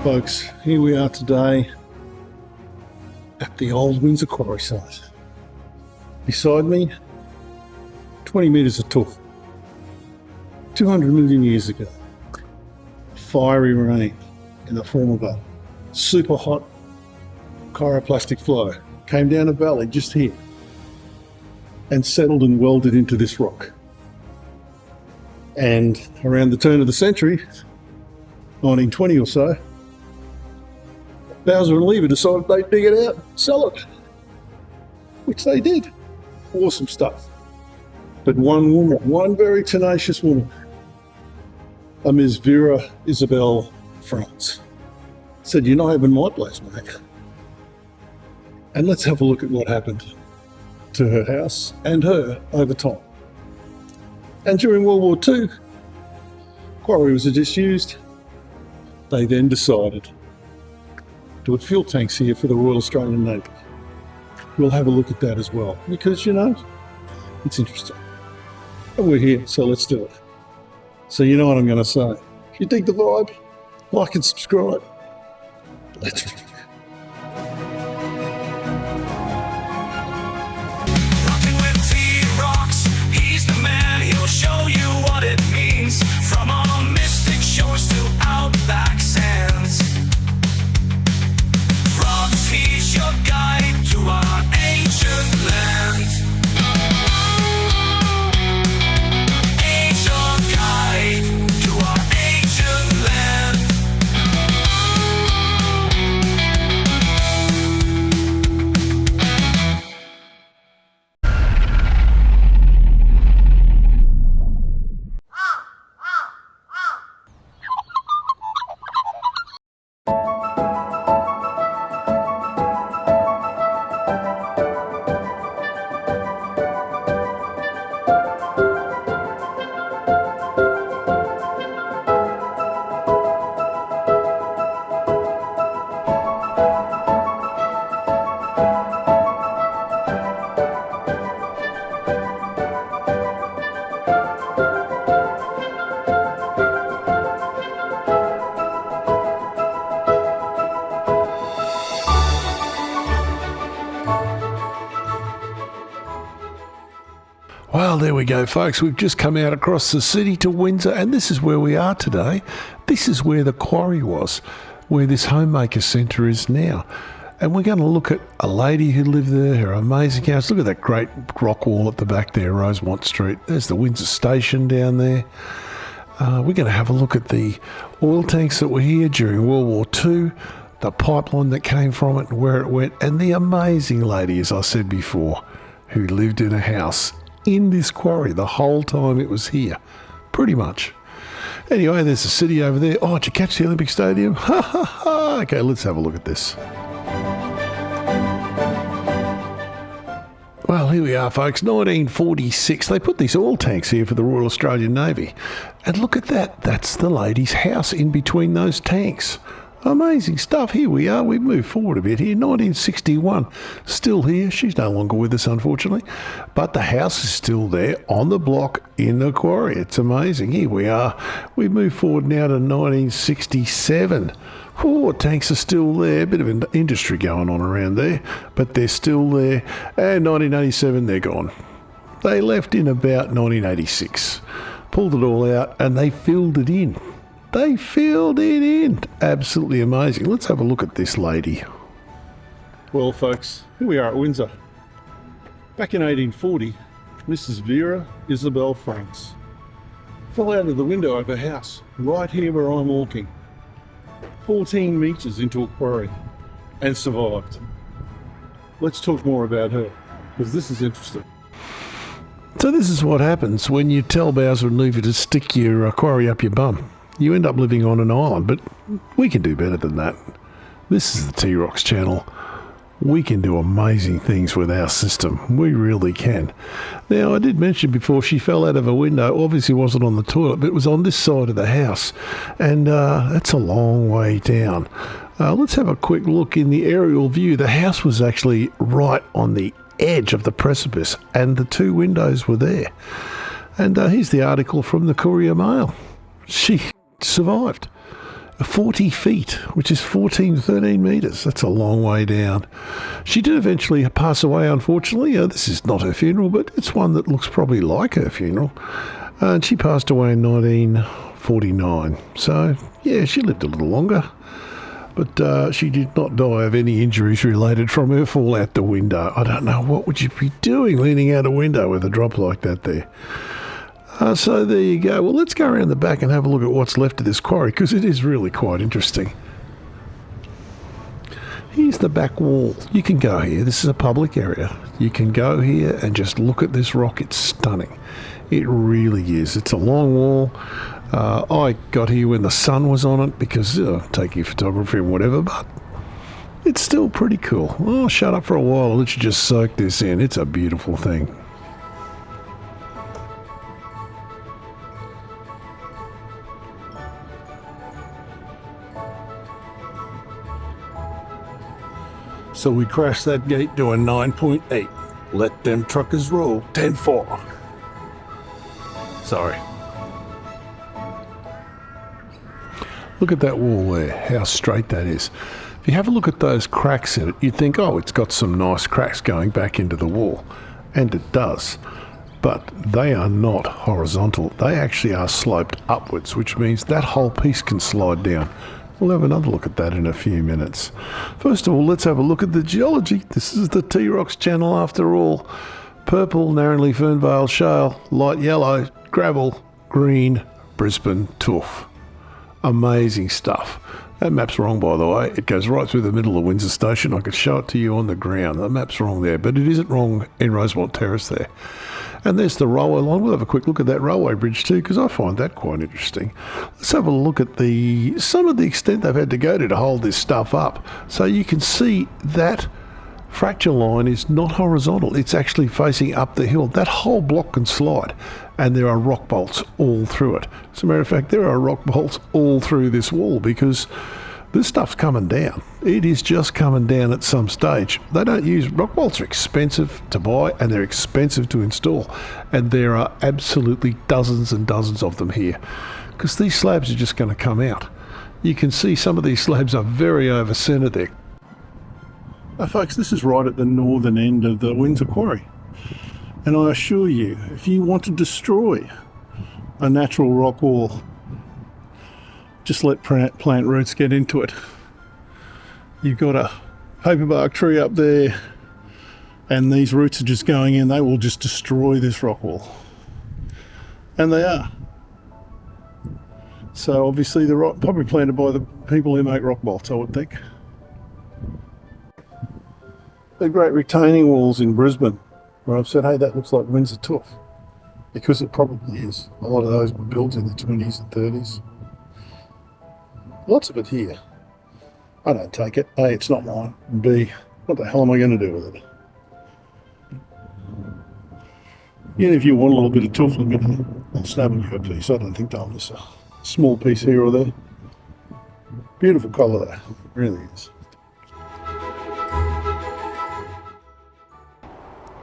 Folks, here we are today at the old Windsor Quarry site. Beside me, 20 metres of tuff. 200 million years ago, fiery rain in the form of a super hot chiroplastic flow came down a valley just here and settled and welded into this rock. And around the turn of the century, 1920 or so, Bowser and Lever decided they'd dig it out, sell it, which they did. Awesome stuff. But one woman, one very tenacious woman, a Ms. Vera Isabel France, said, "You're not having my place, mate." And let's have a look at what happened to her house and her over time. And during World War II, quarry was disused. They then decided to put fuel tanks here for the Royal Australian Navy. We'll have a look at that as well, because, you know, it's interesting. And we're here, so let's do it. So you know what I'm going to say. If you dig the vibe, like and subscribe. Let's rock. Rocking with T-Rocks, he's the man, he'll show you what it means. From our mystic shores to outback sands. Rocks, he's your guide to our ancient land. Ancient guide to our ancient land. Well, there we go, folks. We've just come out across the city to Windsor, and this is where we are today. This is where the quarry was, where this homemaker centre is now. And we're going to look at a lady who lived there, her amazing house. Look at that great rock wall at the back there, Rosemont Street. There's the Windsor Station down there. We're going to have a look at the oil tanks that were here during World War II, the pipeline that came from it and where it went, and the amazing lady, as I said before, who lived in a house in this quarry the whole time it was here, pretty much. Anyway, there's the city over there. Oh, did you catch the Olympic Stadium? Ha ha ha! Okay, let's have a look at this. Well, here we are, folks. 1946. They put these oil tanks here for the Royal Australian Navy. And look at that. That's the lady's house in between those tanks. Amazing stuff. Here we are. We've moved forward a bit here. 1961. Still here. She's no longer with us, unfortunately. But the house is still there on the block in the quarry. It's amazing. Here we are. We've moved forward now to 1967. Oh, tanks are still there. A bit of an industry going on around there, but they're still there. And 1987, they're gone. They left in about 1986. Pulled it all out and they filled it in. They filled it in. Absolutely amazing. Let's have a look at this lady. Well, folks, here we are at Windsor. Back in 1840, Mrs. Vera Isabel France fell out of the window of her house, right here where I'm walking, 14 metres into a quarry, and survived. Let's talk more about her, because this is interesting. So this is what happens when you tell Bowser and Lever to stick your quarry up your bum. You end up living on an island, but we can do better than that. This is the T-Rocks channel. We can do amazing things with our system. We really can. Now, I did mention before she fell out of a window. Obviously, it wasn't on the toilet, but it was on this side of the house. And that's a long way down. Let's have a quick look in the aerial view. The house was actually right on the edge of the precipice, and the two windows were there. And here's the article from the Courier Mail. She survived. 40 feet, which is 13 metres. That's a long way down. She did eventually pass away, unfortunately. This is not her funeral, but it's one that looks probably like her funeral. And she passed away in 1949. So, yeah, she lived a little longer. But she did not die of any injuries related from her fall out the window. I don't know, what would you be doing leaning out a window with a drop like that there? So there you go. Well, let's go around the back and have a look at what's left of this quarry, because it is really quite interesting. Here's the back wall. You can go here. This is a public area. You can go here and just look at this rock. It's stunning. It really is. It's a long wall. I got here when the sun was on it because taking photography and whatever, but it's still pretty cool. I'll shut up for a while and let you just soak this in. It's a beautiful thing. So we crashed that gate doing 9.8. Let them truckers roll. 10-4. Sorry. Look at that wall there, how straight that is. If you have a look at those cracks in it, you'd think, oh, it's got some nice cracks going back into the wall. And it does. But they are not horizontal. They actually are sloped upwards, which means that whole piece can slide down. We'll have another look at that in a few minutes. First of all, let's have a look at the geology. This is the T-Rocks channel after all. Purple, Narrowly Fernvale Shale, light yellow, gravel, green, Brisbane, Tuff. Amazing stuff. That map's wrong, by the way. It goes right through the middle of Windsor Station. I could show it to you on the ground. The map's wrong there, but it isn't wrong in Rosemont Terrace there. And there's the railway line. We'll have a quick look at that railway bridge too, because I find that quite interesting. Let's have a look at some of the extent they've had to go to hold this stuff up. So you can see that fracture line is not horizontal. It's actually facing up the hill. That whole block can slide, and there are rock bolts all through it. As a matter of fact, there are rock bolts all through this wall because this stuff's coming down. It is just coming down at some stage. They don't use rock bolts. Are expensive to buy and they're expensive to install, and there are absolutely dozens and dozens of them here because these slabs are just going to come out. You can see some of these slabs are very over-centered there. Now, folks, this is right at the northern end of the Windsor Quarry, and I assure you, if you want to destroy a natural rock wall, just let plant roots get into it. You've got a paperbark tree up there, and these roots are just going in. They will just destroy this rock wall, and they are. So obviously they're probably planted by the people who make rock bolts, I would think. The great retaining walls in Brisbane, where I've said, hey, that looks like Windsor Tuff, because it probably is. A lot of those were built in the 20s and 30s. Lots of it here. I don't take it. A, it's not mine. And B, what the hell am I going to do with it? Even if you want a little bit of tuff, I'll snap you a piece. I don't think they'll miss a small piece here or there. Beautiful colour there. It really is.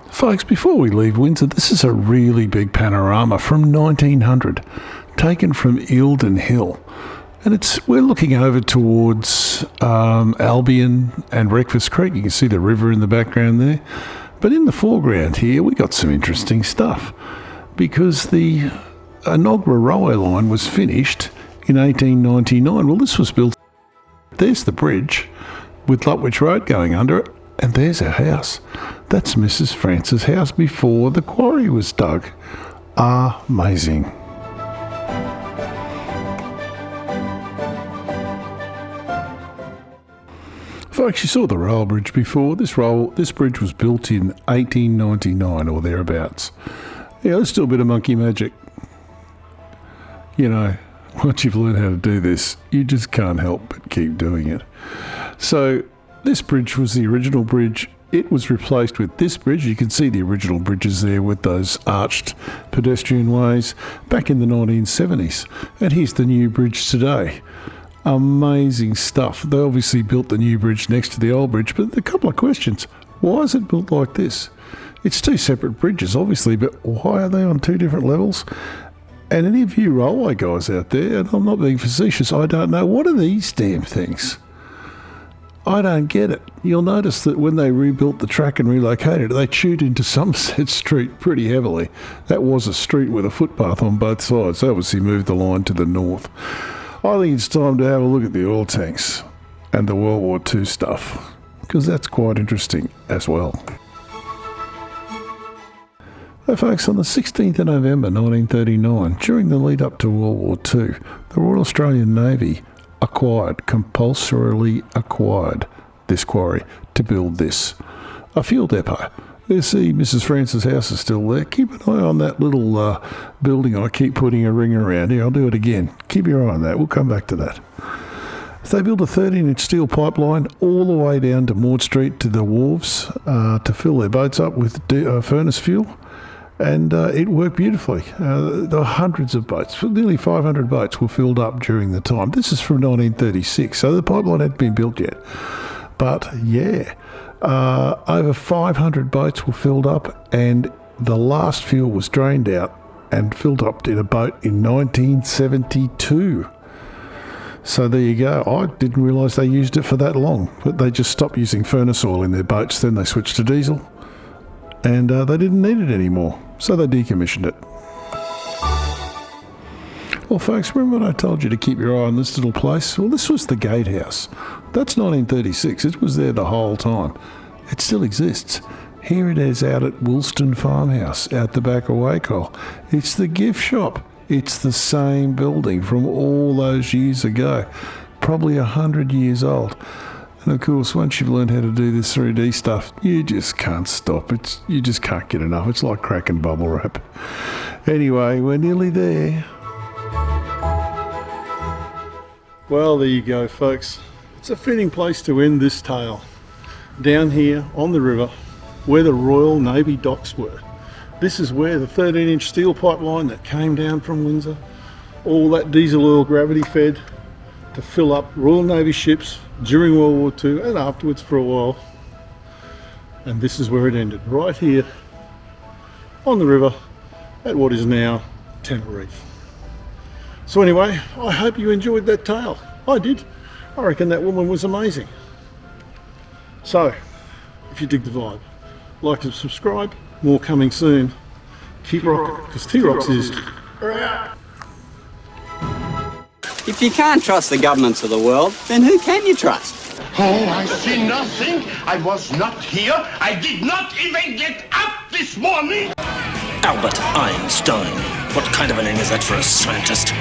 Folks, before we leave Windsor, this is a really big panorama from 1900, taken from Eildon Hill. And we're looking over towards Albion and Breakfast Creek. You can see the river in the background there. But in the foreground here, we got some interesting stuff, because the Enoggera railway line was finished in 1899. Well, this was built. There's the bridge with Lutwich Road going under it, and there's our house. That's Mrs. Francis' house before the quarry was dug. Amazing. Folks, you saw the rail bridge before. This bridge was built in 1899 or thereabouts. Yeah, there's still a bit of monkey magic. You know, once you've learned how to do this, you just can't help but keep doing it. So this bridge was the original bridge. It was replaced with this bridge. You can see the original bridges there with those arched pedestrian ways back in the 1970s. And here's the new bridge today. Amazing stuff. They obviously built the new bridge next to the old bridge, but a couple of questions. Why is it built like this? It's two separate bridges, obviously, but why are they on two different levels? And any of you railway guys out there, and I'm not being facetious, I don't know, what are these damn things? I don't get it. You'll notice that when they rebuilt the track and relocated it, they chewed into Somerset Street pretty heavily. That was a street with a footpath on both sides. They obviously moved the line to the north. I think it's time to have a look at the oil tanks and the World War II stuff, because that's quite interesting as well. Hey folks, on the 16th of November 1939, during the lead up to World War II, the Royal Australian Navy compulsorily acquired this quarry to build this. A fuel depot. You see Mrs. Francis' house is still there. Keep an eye on that little building I keep putting a ring around. Here, I'll do it again. Keep your eye on that. We'll come back to that. They built a 13-inch steel pipeline all the way down to Maud Street to the wharves to fill their boats up with furnace fuel. And it worked beautifully. There were hundreds of boats, nearly 500 boats were filled up during the time. This is from 1936, so the pipeline hadn't been built yet. But yeah, over 500 boats were filled up, and the last fuel was drained out and filled up in a boat in 1972. So there you go. I didn't realise they used it for that long, but they just stopped using furnace oil in their boats. Then they switched to diesel, and they didn't need it anymore. So they decommissioned it. Well, folks, remember when I told you to keep your eye on this little place? Well, this was the gatehouse. That's 1936. It was there the whole time. It still exists. Here it is out at Woolston Farmhouse, out the back of Wacol. It's the gift shop. It's the same building from all those years ago. Probably 100 years old. And of course, once you've learned how to do this 3D stuff, you just can't stop. You just can't get enough. It's like cracking bubble wrap. Anyway, we're nearly there. Well, there you go, folks. It's a fitting place to end this tale. Down here on the river, where the Royal Navy docks were. This is where the 13-inch steel pipeline that came down from Windsor, all that diesel oil gravity fed to fill up Royal Navy ships during World War II and afterwards for a while. And this is where it ended, right here on the river at what is now Tenerife. So anyway, I hope you enjoyed that tale. I did. I reckon that woman was amazing. So, if you dig the vibe, like and subscribe. More coming soon. Keep rocking, because T-Rocks is... If you can't trust the governments of the world, then who can you trust? Oh, I see nothing. I was not here. I did not even get up this morning. Albert Einstein. What kind of a name is that for a scientist?